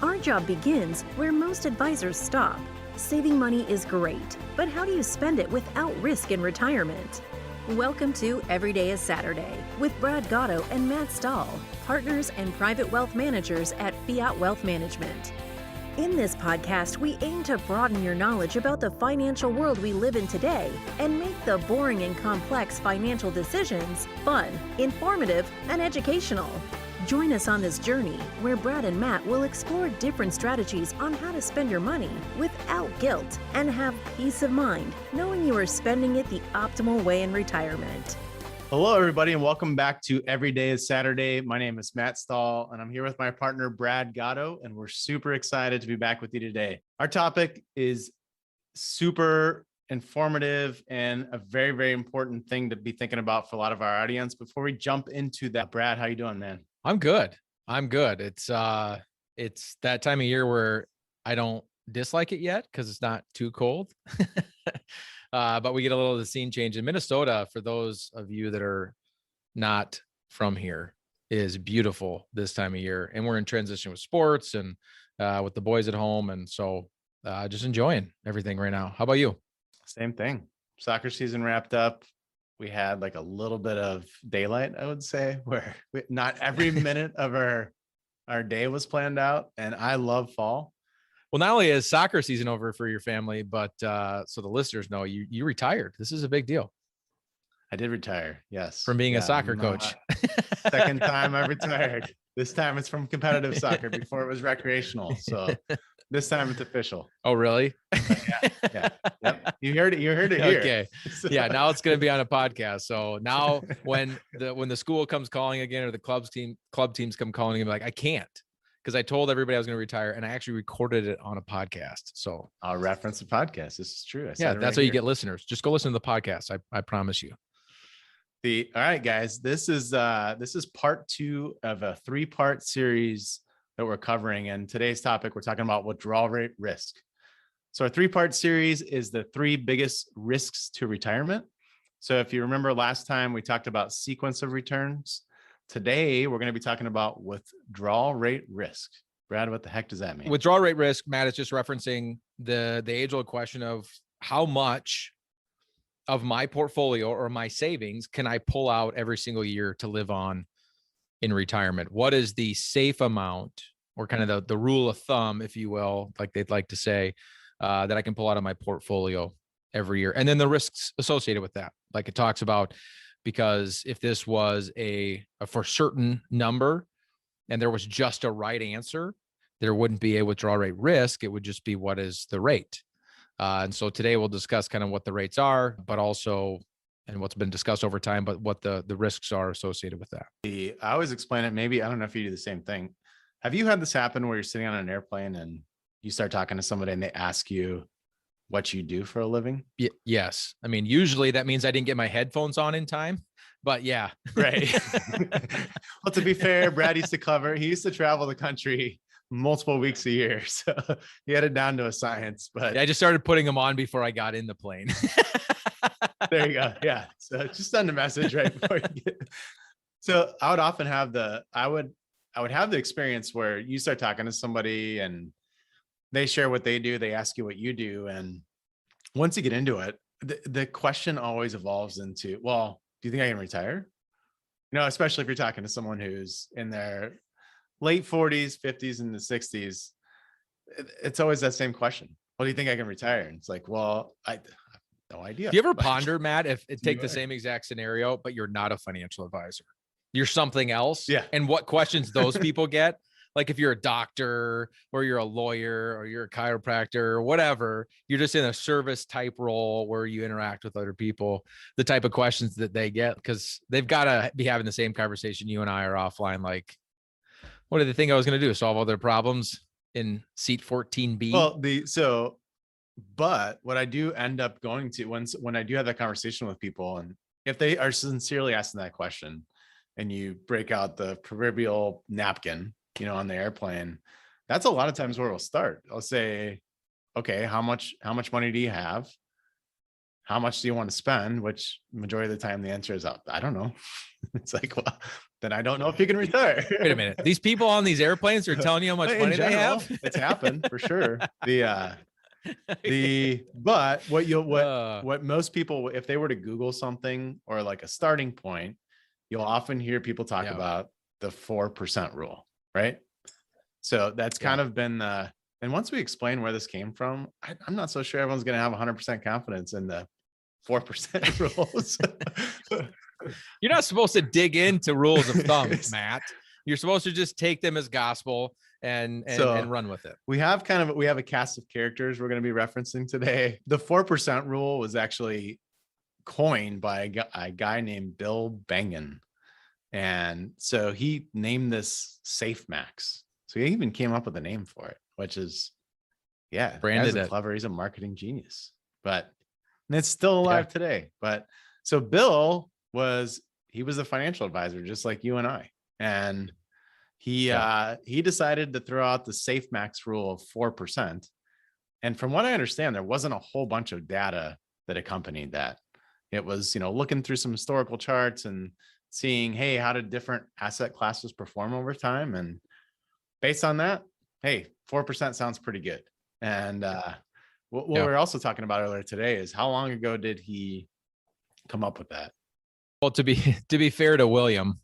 Our job begins where most advisors stop. Saving money is great, but how do you spend it without risk in retirement? Welcome to Every Day is Saturday with Brad Gotto and Matt Stahl, partners and private wealth managers at Fiat Wealth Management. In this podcast, we aim to broaden your knowledge about the financial world we live in today and make the boring and complex financial decisions fun, informative, and educational. Join us on this journey where Brad and Matt will explore different strategies on how to spend your money without guilt and have peace of mind knowing you are spending it the optimal way in retirement. Hello, everybody, and welcome back to Every Day is Saturday. My name is Matt Stahl, and I'm here with my partner, Brad Gotto, and we're super excited to be back with you today. Our topic is super informative and a very, very important thing to be thinking about for a lot of our audience. Before we jump into that, Brad, how you doing, man? I'm good. It's that time of year where I don't dislike it yet because it's not too cold. But we get a little of the scene change in Minnesota. For those of you that are not from here, is beautiful this time of year. And we're in transition with sports and with the boys at home. And so just enjoying everything right now. How about you? Same thing. Soccer season wrapped up. We had like a little bit of daylight, I would say, where not every minute of our day was planned out. And I love fall. Well, not only is soccer season over for your family, but so the listeners know you retired. This is a big deal. I did retire. Yes. From being a soccer coach. Second time I retired. This time it's from competitive soccer. Before it was recreational. So this time it's official. Oh, really? Yeah. Yep. You heard it here. Okay. Yeah. Now it's going to be on a podcast. So now when the school comes calling again, or the club teams come calling, I'm like, I can't, because I told everybody I was going to retire, and I actually recorded it on a podcast. So I'll reference the podcast. This is true. That's how you get listeners. Just go listen to the podcast. I promise you. All right, guys, this is part 2 of a 3-part series that we're covering. And today's topic, we're talking about withdrawal rate risk. So our 3-part series is the 3 biggest risks to retirement. So if you remember last time, we talked about sequence of returns. Today, we're going to be talking about withdrawal rate risk. Brad, what the heck does that mean? Withdrawal rate risk, Matt, is just referencing the age-old question of how much of my portfolio or my savings can I pull out every single year to live on in retirement? What is the safe amount, or kind of the rule of thumb, if you will, like they'd like to say, that I can pull out of my portfolio every year? And then the risks associated with that, like it talks about, because if this was a for certain number and there was just a right answer, there wouldn't be a withdrawal rate risk. It would just be what is the rate. And so today we'll discuss kind of what the rates are, but also, and what's been discussed over time, but what the risks are associated with that. I always explain it. Maybe, I don't know if you do the same thing. Have you had this happen where you're sitting on an airplane and you start talking to somebody and they ask you what you do for a living? Yes. I mean, usually that means I didn't get my headphones on in time, but yeah. Right. Well, to be fair, Brad used to travel the country multiple weeks a year. So he had it down to a science, but I just started putting them on before I got in the plane. There you go. Yeah. So just send a message right before you get. So I would often have I would have the experience where you start talking to somebody and they share what they do. They ask you what you do. And once you get into it, the question always evolves into, well, do you think I can retire? Especially if you're talking to someone who's in their late 40s, 50s, and the 60s, it's always that same question. Well, do you think I can retire? And it's like, well, I have no idea. Do you ever ponder, Matt, if it take the same exact scenario, but you're not a financial advisor, you're something else? Yeah. And what questions those people get? Like if you're a doctor or you're a lawyer or you're a chiropractor or whatever, you're just in a service type role where you interact with other people, the type of questions that they get, because they've got to be having the same conversation you and I are offline. Like, what did they think I was going to do? Solve all their problems in seat 14B? Well, but what I do end up going to when I do have that conversation with people, and if they are sincerely asking that question and you break out the proverbial napkin, on the airplane, that's a lot of times where we'll start. I'll say, okay, how much money do you have? How much do you want to spend? Which majority of the time the answer is, I don't know. It's like, well, then I don't know if you can retire. Wait a minute. These people on these airplanes are telling you how much In money they general, have. It's happened for sure. But what most people, if they were to Google something or like a starting point, you'll often hear people talk about the 4% rule, right? So that's kind of been and once we explain where this came from, I'm not so sure everyone's going to have 100% confidence in the 4% rules. You're not supposed to dig into rules of thumb, Matt. You're supposed to just take them as gospel and run with it. We have a cast of characters we're going to be referencing today. The 4% rule was actually coined by a guy named Bill Bengen. And so he named this Safe Max. So he even came up with a name for it, which is, branded it. Clever. He's a marketing genius, and it's still alive today. But so Bill was a financial advisor, just like you and I. And he decided to throw out the Safe Max rule of 4%. And from what I understand, there wasn't a whole bunch of data that accompanied that. It was, looking through some historical charts and seeing, hey, how did different asset classes perform over time? And based on that, hey, 4% sounds pretty good. And what we're also talking about earlier today is how long ago did he come up with that? Well, to be fair to William,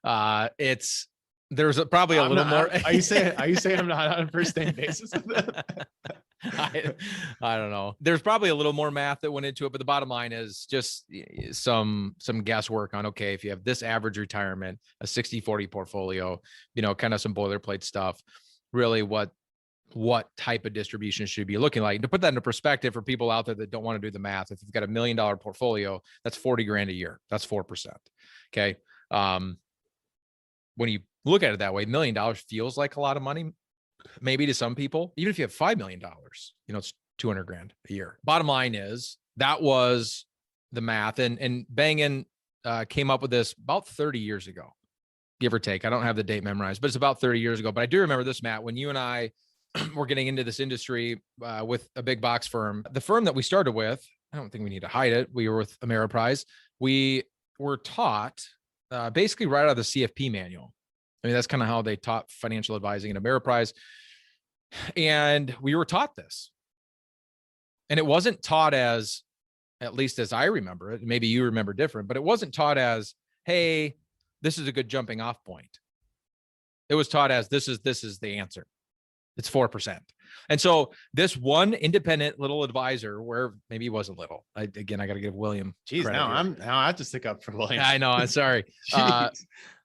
there's probably a little more. Are you saying I'm not on a first name basis with that? I don't know. There's probably a little more math that went into it, but the bottom line is just some guesswork on, okay, if you have this average retirement, a 60-40 portfolio, kind of some boilerplate stuff, really what type of distribution should be looking like. To put that into perspective for people out there that don't want to do the math, if you've got $1 million portfolio, that's 40 grand a year. That's 4%. Okay. When you look at it that way, $1 million feels like a lot of money, maybe to some people. Even if you have $5 million, it's 200 grand a year. Bottom line is that was the math. And Bengen came up with this about 30 years ago, give or take. I don't have the date memorized, but it's about 30 years ago. But I do remember this, Matt, when you and I were getting into this industry with a big box firm. The firm that we started with, I don't think we need to hide it. We were with Ameriprise. We were taught basically right out of the CFP manual. I mean, that's kind of how they taught financial advising at Ameriprise. And we were taught this. And it wasn't taught as, at least as I remember it, maybe you remember different, but it wasn't taught as, hey, this is a good jumping off point. It was taught as, this is the answer. It's 4%. And so this one independent little advisor, where maybe he wasn't little. I got to give William. Geez, now I have to stick up for William. I know. I'm sorry.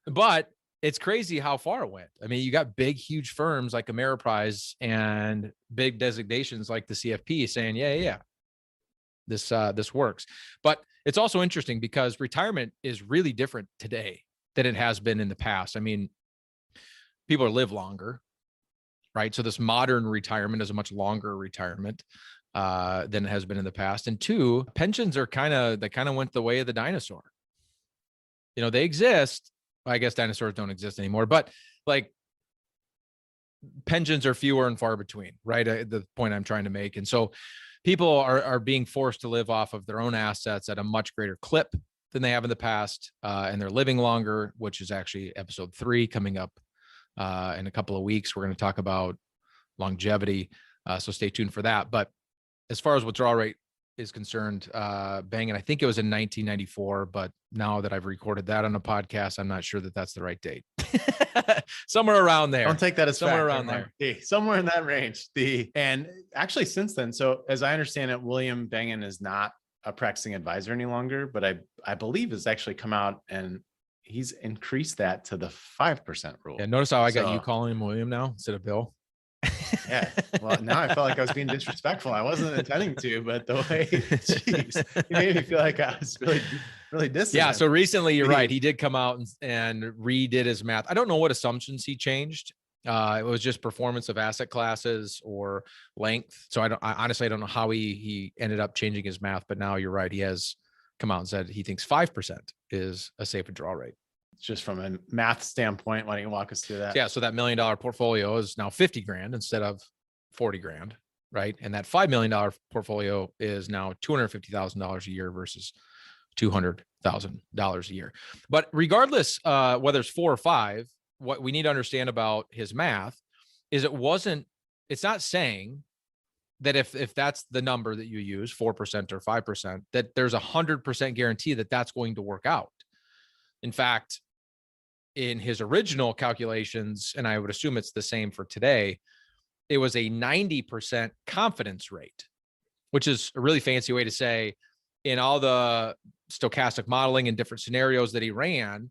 But it's crazy how far it went. I mean, you got big, huge firms like Ameriprise and big designations like the CFP saying, yeah, this works. But it's also interesting because retirement is really different today than it has been in the past. I mean, people live longer, right? So this modern retirement is a much longer retirement than it has been in the past. And two, pensions are kind of went the way of the dinosaur. They exist. I guess dinosaurs don't exist anymore, but like pensions are fewer and far between, right? The point I'm trying to make. And so people are being forced to live off of their own assets at a much greater clip than they have in the past. And they're living longer, which is actually episode 3 coming up in a couple of weeks. We're going to talk about longevity. So stay tuned for that. But as far as withdrawal rate is concerned, Bengen, I think it was in 1994, but now that I've recorded that on a podcast, I'm not sure that that's the right date. Somewhere around there. Don't take that as somewhere fact, around there. Somewhere in that range. And actually since then, so as I understand it, William Bengen is not a practicing advisor any longer, but I believe has actually come out and he's increased that to the 5% rule. Yeah, notice how I got you calling him William now instead of Bill. Yeah. Well, now I felt like I was being disrespectful. I wasn't intending to, but the way, geez, it made me feel like I was really distant. Yeah. So recently, you're right. He did come out and redid his math. I don't know what assumptions he changed. It was just performance of asset classes or length. So I honestly don't know how he ended up changing his math, but now you're right. He has come out and said he thinks 5% is a safe withdrawal rate. Just from a math standpoint, why don't you walk us through that? Yeah. So that $1 million portfolio is now 50 grand instead of 40 grand. Right. And that $5 million portfolio is now $250,000 a year versus $200,000 a year. But regardless, whether it's 4 or 5, what we need to understand about his math is it's not saying that if that's the number that you use, 4% or 5%, that there's 100% guarantee that that's going to work out. In fact, in his original calculations, and I would assume it's the same for today, it was a 90% confidence rate, which is a really fancy way to say in all the stochastic modeling and different scenarios that he ran,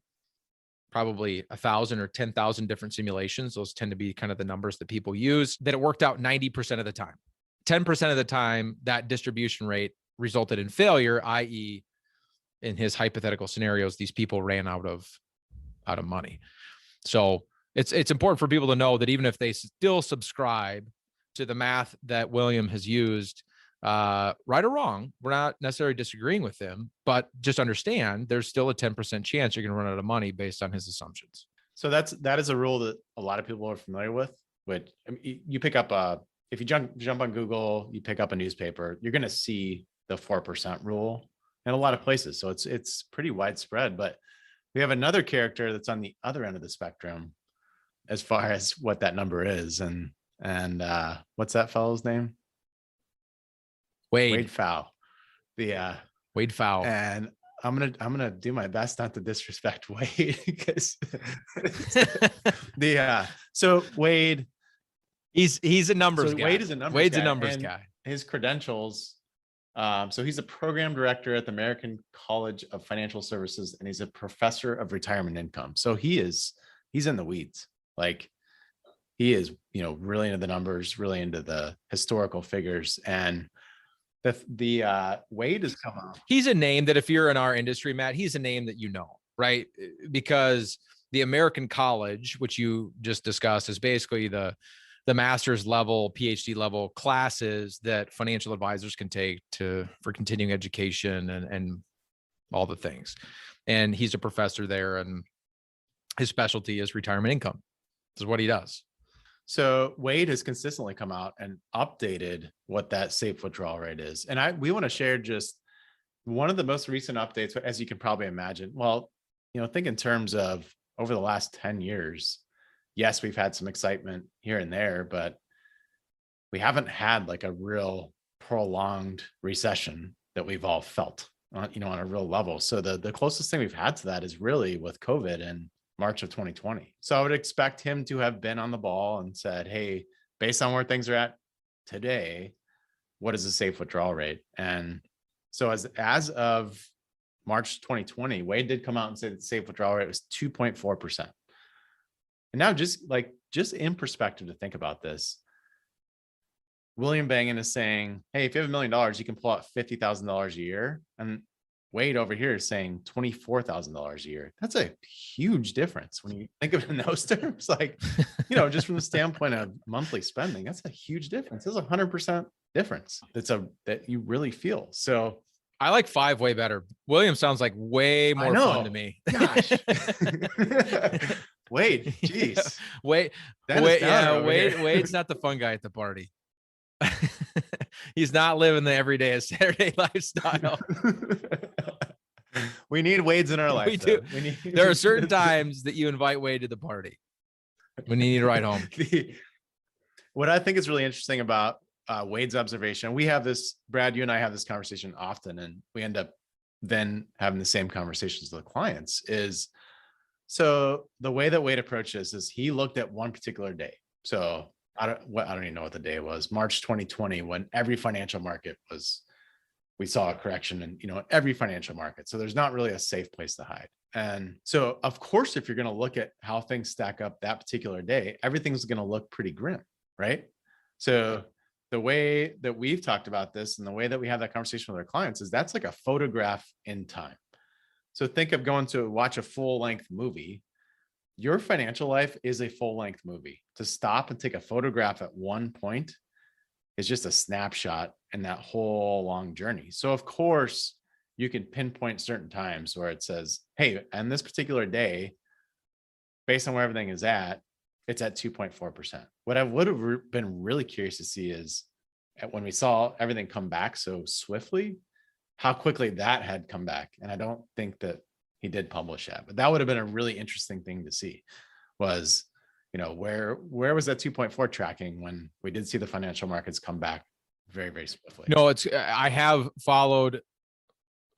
probably 1,000 or 10,000 different simulations. Those tend to be kind of the numbers that people use, that it worked out 90% of the time. 10% of the time, that distribution rate resulted in failure, i.e., in his hypothetical scenarios, these people ran out of money. So it's important for people to know that even if they still subscribe to the math that William has used, right or wrong, we're not necessarily disagreeing with him, but just understand there's still a 10% chance you're going to run out of money based on his assumptions. So that is a rule that a lot of people are familiar with. Which you pick up if you jump on Google, you pick up a newspaper, you're going to see the 4% rule in a lot of places. So it's pretty widespread. But we have another character that's on the other end of the spectrum as far as what that number is, and what's that fellow's name? Wade Pfau. Wade Pfau. And I'm gonna do my best not to disrespect Wade because so Wade, he's a numbers guy. Wade is a numbers Wade's guy, a numbers and guy. His credentials. So he's a program director at the American College of Financial Services, and he's a professor of retirement income. So he's in the weeds. Like he is, really into the numbers, really into the historical figures. And the Wade has come up. He's a name that if you're in our industry, Matt, he's a name that right? Because the American College, which you just discussed, is basically the master's level, PhD level classes that financial advisors can take for continuing education and all the things. And he's a professor there, and his specialty is retirement income. This is what he does. So Wade has consistently come out and updated what that safe withdrawal rate is. And we want to share just one of the most recent updates, as you can probably imagine. Well, think in terms of over the last 10 years, yes, we've had some excitement here and there, but we haven't had like a real prolonged recession that we've all felt on a real level. So the closest thing we've had to that is really with COVID in March of 2020. So I would expect him to have been on the ball and said, hey, based on where things are at today, what is the safe withdrawal rate? And so as of March 2020, Wade did come out and say that the safe withdrawal rate was 2.4%. And now just in perspective to think about this, William Bengen is saying, hey, if you have $1 million, you can pull out $50,000 a year. And Wade over here is saying $24,000 a year. That's a huge difference when you think of it in those terms. Like, just from the standpoint of monthly spending, that's a huge difference. That's 100% difference. That you really feel. So I like 5 way better. William sounds like way more fun to me. Gosh. Wade, geez. Wade's not the fun guy at the party. He's not living the everyday Saturday lifestyle. We need Wade's in our life. We do. There are certain times that you invite Wade to the party when you need to ride home. What I think is really interesting about Wade's observation, we have this, Brad, you and I have this conversation often, and we end up then having the same conversations with clients, is so the way that Wade approached this is he looked at one particular day. So I don't even know what the day was, March 2020, when every financial market we saw a correction in every financial market. So there's not really a safe place to hide. And so, of course, if you're going to look at how things stack up that particular day, everything's going to look pretty grim, right? So the way that we've talked about this and the way that we have that conversation with our clients is that's like a photograph in time. So think of going to watch a full-length movie. Your financial life is a full-length movie. To stop and take a photograph at one point is just a snapshot in that whole long journey. So of course, you can pinpoint certain times where it says, hey, on this particular day, based on where everything is at, it's at 2.4%. What I would have been really curious to see is when we saw everything come back so swiftly, how quickly that had come back. And I don't think that he did publish that, but that would have been a really interesting thing to see was, where was that 2.4 tracking when we did see the financial markets come back very, very swiftly? No, I have followed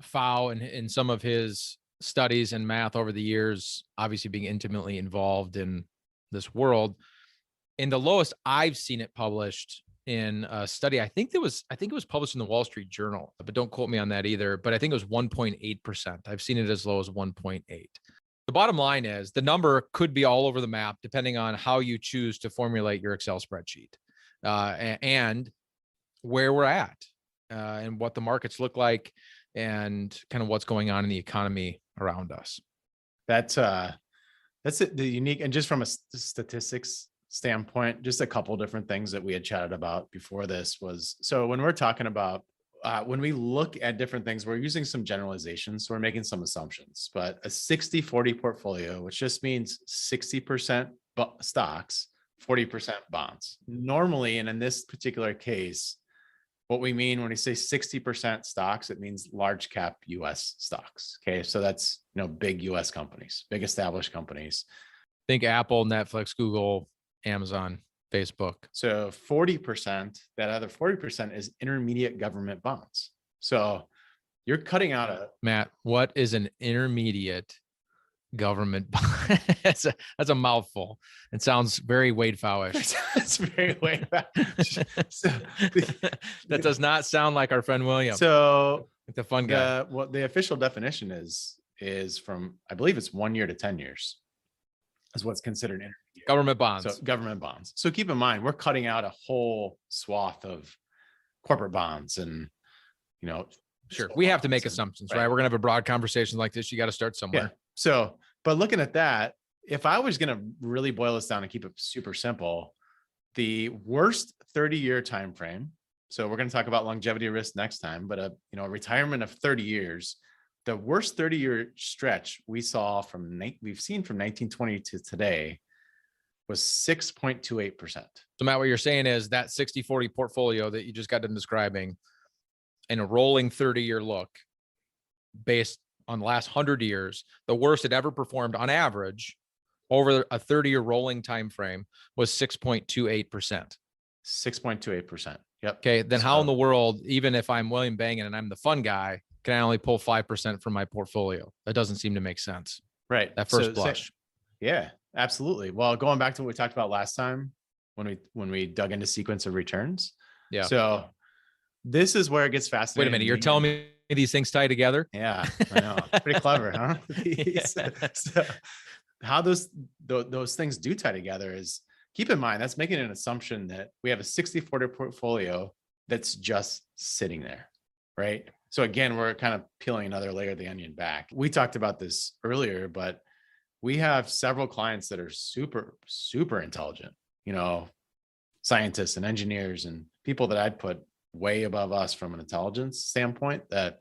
Pfau in some of his studies and math over the years, obviously being intimately involved in this world. And the lowest I've seen it published in a study, I think it was published in the Wall Street Journal, but don't quote me on that either. But I think it was 1.8%. I've seen it as low as 1.8. The bottom line is the number could be all over the map, depending on how you choose to formulate your Excel spreadsheet and where we're at and what the markets look like and kind of what's going on in the economy around us. That's the unique, and just from a statistics standpoint, just a couple different things that we had chatted about before this was, so when we're talking about, when we look at different things, we're using some generalizations. So we're making some assumptions, but a 60-40 portfolio, which just means 60% stocks, 40% bonds. Normally, and in this particular case, what we mean when we say 60% stocks, it means large cap US stocks. Okay. So that's, big US companies, big established companies. Think Apple, Netflix, Google, Amazon, Facebook. So 40%, that other 40% is intermediate government bonds. So you're cutting out Matt, what is an intermediate government bond? That's a mouthful. It sounds very Wade Pfau-ish. It's very Wade Pfau. That does not sound like our friend William. So the fun guy. What the official definition is from, I believe it's 1 year to 10 years is what's considered intermediate. Government bonds. So government bonds. So keep in mind, we're cutting out a whole swath of corporate bonds and, sure. We have to make assumptions, right? We're going to have a broad conversation like this. You got to start somewhere. Yeah. So, but looking at that, if I was going to really boil this down and keep it super simple, the worst 30-year time frame. So we're going to talk about longevity risk next time, but a retirement of 30 years, the worst 30-year stretch we've seen from 1920 to today was 6.28%. So Matt, what you're saying is that 60-40 portfolio that you just got done describing in a rolling 30-year look based on the last 100 years, the worst it ever performed on average over a 30-year rolling time frame was 6.28%. 6.28%. Yep. Okay. Then how in the world, even if I'm William Bengen and I'm the fun guy, can I only pull 5% from my portfolio? That doesn't seem to make sense. Right. That first blush. Yeah, absolutely. Well, going back to what we talked about last time when we dug into sequence of returns. Yeah. So this is where it gets fascinating. Wait a minute. You're telling me these things tie together? Yeah, I know. Pretty clever, huh? So how those things do tie together is, keep in mind, that's making an assumption that we have a 60-40 portfolio that's just sitting there, right? So again, we're kind of peeling another layer of the onion back. We talked about this earlier, but we have several clients that are super, super intelligent, scientists and engineers and people that I'd put way above us from an intelligence standpoint, that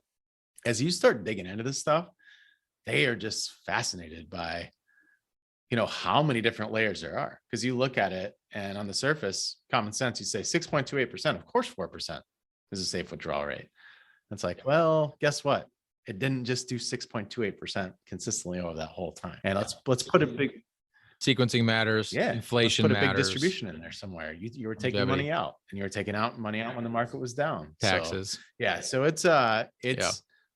as you start digging into this stuff, they are just fascinated by, how many different layers there are. Because you look at it and on the surface, common sense, you say 6.28%, of course 4% is a safe withdrawal rate. It's like, well, guess what? It didn't just do 6.28% consistently over that whole time. And let's put a big sequencing matters. Yeah, inflation put a matters. Big distribution in there somewhere. You were taking money out, and you were taking money out when the market was down. Taxes. So it's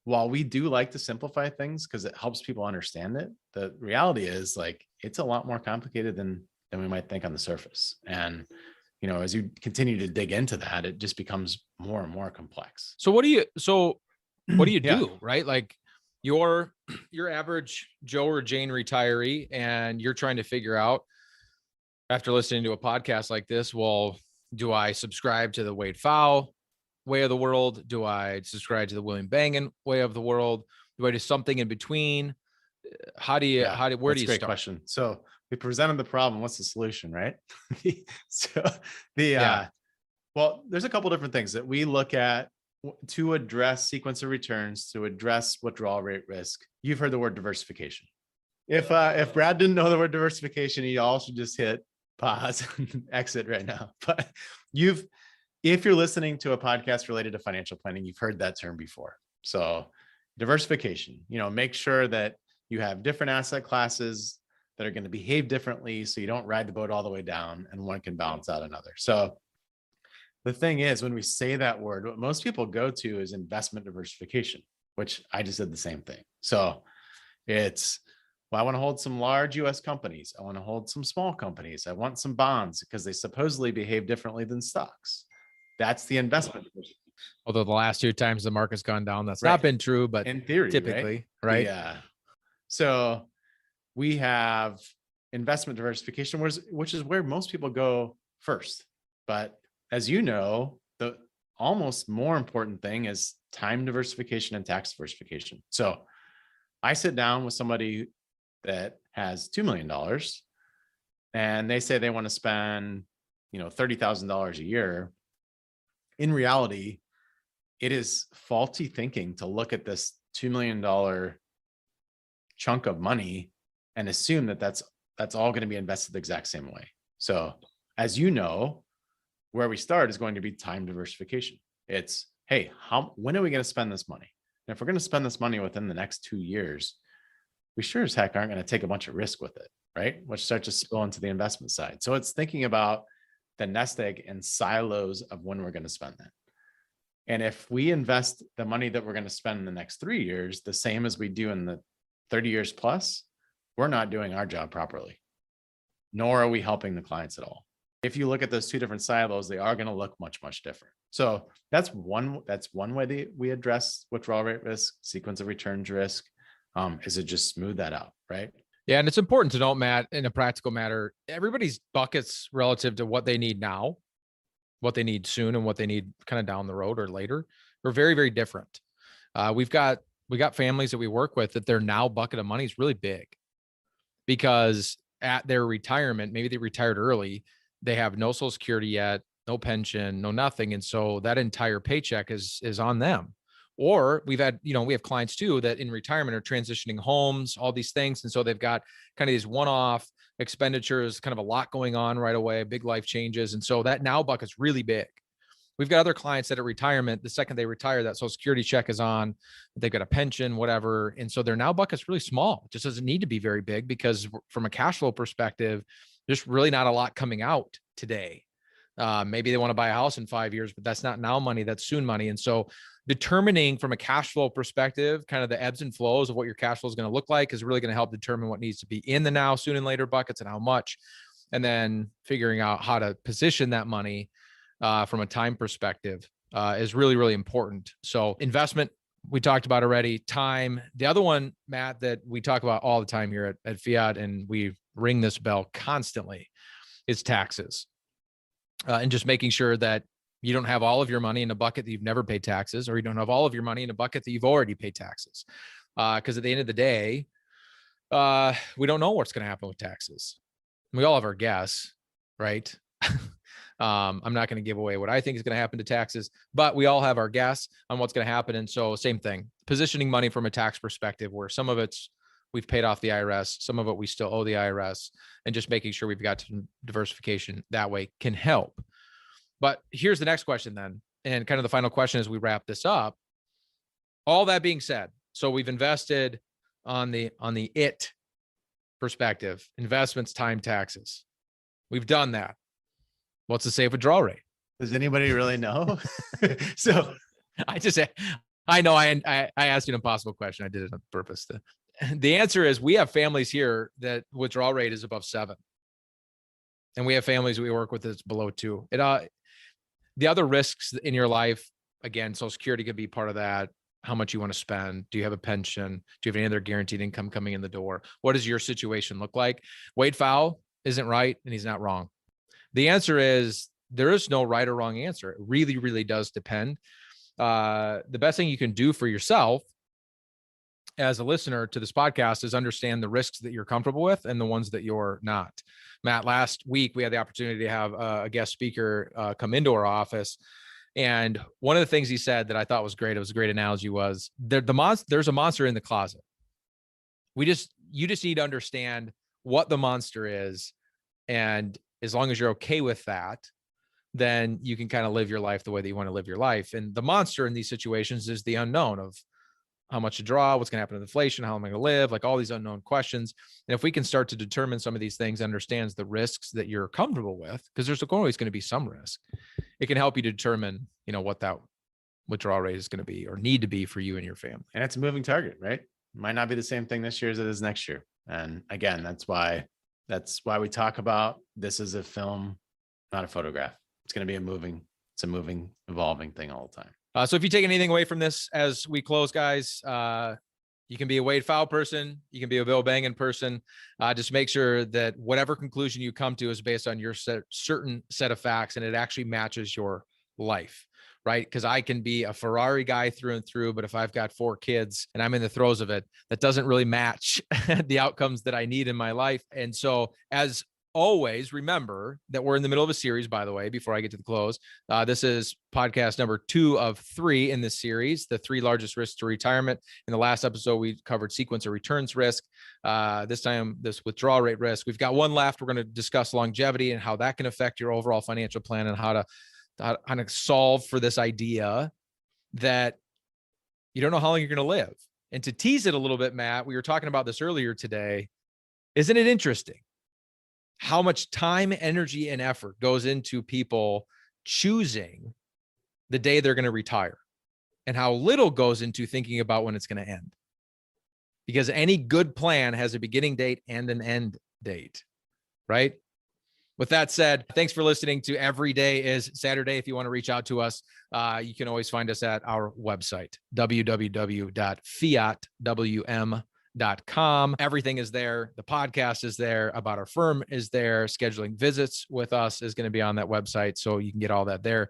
while we do like to simplify things because it helps people understand it, the reality is it's a lot more complicated than we might think on the surface. And as you continue to dig into that, it just becomes more and more complex. So what do you do, right? Like your average Joe or Jane retiree, and you're trying to figure out after listening to a podcast like this, well, do I subscribe to the Wade Pfau way of the world? Do I subscribe to the William Bengen way of the world? Do I do something in between? Where do you start? Great question. So we presented the problem. What's the solution, right? Well, there's a couple different things that we look at to address sequence of returns, to address withdrawal rate risk. You've heard the word diversification. If Brad didn't know the word diversification, he all should just hit pause and exit right now. But if you're listening to a podcast related to financial planning, you've heard that term before. So diversification, make sure that you have different asset classes that are going to behave differently, so you don't ride the boat all the way down and one can balance out another. So the thing is, when we say that word, what most people go to is investment diversification, which I just did the same thing. So it's, well, I want to hold some large US companies. I want to hold some small companies. I want some bonds because they supposedly behave differently than stocks. That's the investment. Although the last 2 times the market's gone down, that's not been true, but in theory, typically, right? Yeah. So we have investment diversification, which is where most people go first. But as you know, the almost more important thing is time diversification and tax diversification. So I sit down with somebody that has $2 million and they say they want to spend, $30,000 a year. In reality, it is faulty thinking to look at this $2 million chunk of money and assume that that's all going to be invested the exact same way. So as you know, where we start is going to be time diversification. It's, hey, when are we going to spend this money? And if we're going to spend this money within the next 2 years, we sure as heck aren't going to take a bunch of risk with it, right? Which starts to spill into the investment side. So it's thinking about the nest egg and silos of when we're going to spend that. And if we invest the money that we're going to spend in the next 3 years, the same as we do in the 30 years plus, we're not doing our job properly, nor are we helping the clients at all. If you look at those 2 different silos, they are going to look much, much different. So that's one way that we address withdrawal rate risk, sequence of returns risk, is to just smooth that out, right? Yeah. And it's important to note, Matt, in a practical matter, everybody's buckets relative to what they need now, what they need soon, and what they need kind of down the road or later are very, very different. We got families that we work with that their now bucket of money is really big because at their retirement, maybe they retired early, they have no Social Security yet, no pension, no nothing. And so that entire paycheck is on them. Or we have clients too that in retirement are transitioning homes, all these things. And so they've got kind of these one-off expenditures, kind of a lot going on right away, big life changes. And so that now bucket's really big. We've got other clients that at retirement, the second they retire, that Social Security check is on, they've got a pension, whatever. And so their now bucket's really small. It just doesn't need to be very big because from a cash flow perspective, there's really not a lot coming out today. Maybe they want to buy a house in 5 years, but that's not now money, that's soon money. And so determining from a cash flow perspective, kind of the ebbs and flows of what your cash flow is going to look like is really going to help determine what needs to be in the now, soon, and later buckets and how much, and then figuring out how to position that money from a time perspective is really, really important. So investment, we talked about already. Time. The other one, Matt, that we talk about all the time here at Fiat, and we ring this bell constantly, is taxes. And just making sure that you don't have all of your money in a bucket that you've never paid taxes, or you don't have all of your money in a bucket that you've already paid taxes. Because at the end of the day, we don't know what's going to happen with taxes. We all have our guess, right? I'm not going to give away what I think is going to happen to taxes, but we all have our guess on what's going to happen. And so same thing, positioning money from a tax perspective, where some of it's we've paid off the IRS, some of it we still owe the IRS, and just making sure we've got some diversification that way can help. But here's the next question then, and kind of the final question as we wrap this up. All that being said, so we've invested on the it perspective, investments, time, taxes. We've done that. What's the safe withdrawal rate? Does anybody really know? So I know I asked you an impossible question. I did it on purpose. The answer is we have families here that withdrawal rate is above 7. And we have families we work with that's below 2. The other risks in your life, again, Social Security could be part of that. How much you want to spend? Do you have a pension? Do you have any other guaranteed income coming in the door? What does your situation look like? Wade Pfau isn't right and he's not wrong. The answer is there is no right or wrong answer. It really, really does depend. The best thing you can do for yourself as a listener to this podcast is understand the risks that you're comfortable with and the ones that you're not. Matt, last week we had the opportunity to have a guest speaker come into our office. And one of the things he said that I thought was great, it was a great analogy, was there's a monster in the closet. You just need to understand what the monster is. And as long as you're okay with that, then you can kind of live your life the way that you want to live your life. And the monster in these situations is the unknown of how much to draw, what's going to happen to inflation, how am I going to live, like all these unknown questions. And if we can start to determine some of these things, understands the risks that you're comfortable with, because there's always going to be some risk, it can help you determine, what that withdrawal rate is going to be or need to be for you and your family. And it's a moving target, right? It might not be the same thing this year as it is next year. And again, that's why we talk about this as a film, not a photograph. It's going to be a moving, evolving thing all the time. So if you take anything away from this as we close, guys, you can be a Wade Pfau person. You can be a Bill Bengen person. Just make sure that whatever conclusion you come to is based on your certain set of facts and it actually matches your life, right? Because I can be a Ferrari guy through and through, but if I've got 4 kids and I'm in the throes of it, that doesn't really match the outcomes that I need in my life. And so as always, remember that we're in the middle of a series, by the way, before I get to the close. This is podcast number 2 of 3 in this series, the 3 largest risks to retirement. In the last episode, we covered sequence of returns risk. This time, this withdrawal rate risk. We've got one left. We're going to discuss longevity and how that can affect your overall financial plan and how to solve for this idea that you don't know how long you're going to live. And to tease it a little bit, Matt, we were talking about this earlier today. Isn't it interesting how much time, energy, and effort goes into people choosing the day they're going to retire and how little goes into thinking about when it's going to end? Because any good plan has a beginning date and an end date, right? With that said, thanks for listening to Every Day is Saturday. If you want to reach out to us, you can always find us at our website, www.fiatwm.com. Everything is there. The podcast is there. About our firm is there. Scheduling visits with us is going to be on that website. So you can get all that there.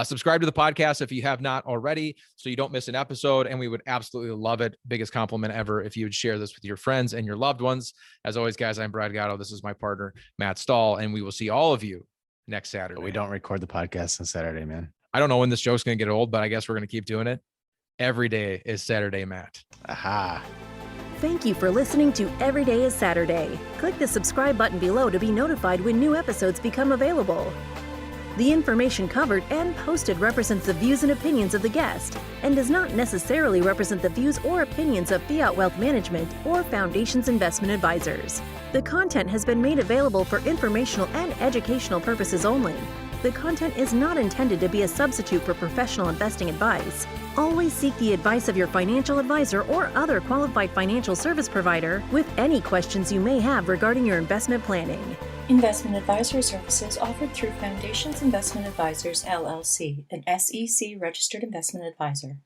Subscribe to the podcast if you have not already, so you don't miss an episode. And we would absolutely love it. Biggest compliment ever if you would share this with your friends and your loved ones. As always, guys, I'm Brad Gotto. This is my partner, Matt Stahl, and we will see all of you next Saturday. But we don't record the podcast on Saturday, man. I don't know when this joke's going to get old, but I guess we're going to keep doing it. Every day is Saturday, Matt. Aha. Thank you for listening to Every Day is Saturday. Click the subscribe button below to be notified when new episodes become available. The information covered and posted represents the views and opinions of the guest and does not necessarily represent the views or opinions of Fiat Wealth Management or Foundation's investment advisors. The content has been made available for informational and educational purposes only. The content is not intended to be a substitute for professional investing advice. Always seek the advice of your financial advisor or other qualified financial service provider with any questions you may have regarding your investment planning. Investment advisory services offered through Foundations Investment Advisors, LLC, an SEC registered investment advisor.